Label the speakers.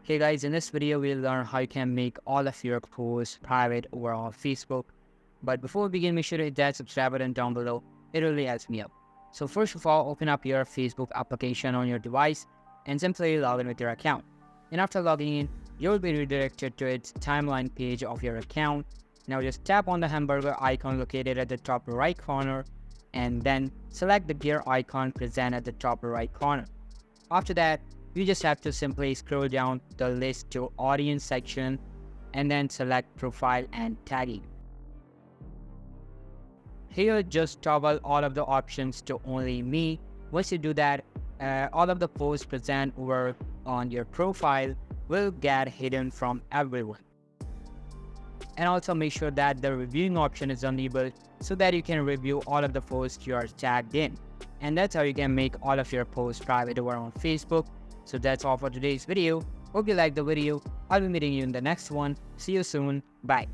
Speaker 1: Hey guys, in this video we'll learn how you can make all of your posts private over on Facebook. But before we begin, make sure to hit that subscribe button down below. It really helps me out. So first of all, open up your Facebook application on your device and simply log in with your account. And after logging in, you'll be redirected to its timeline page of your account. Now just tap on the hamburger icon located at the top right corner and then select the gear icon present at the top right corner. After that, you just have to simply scroll down the list to audience section and then select profile and tagging. Here, just toggle all of the options to only me. Once you do that, all of the posts present over on your profile will get hidden from everyone. And also make sure that the reviewing option is enabled so that you can review all of the posts you are tagged in. And that's how you can make all of your posts private over on Facebook. So that's all for today's video. Hope you liked the video. I'll be meeting you in the next one. See you soon. Bye.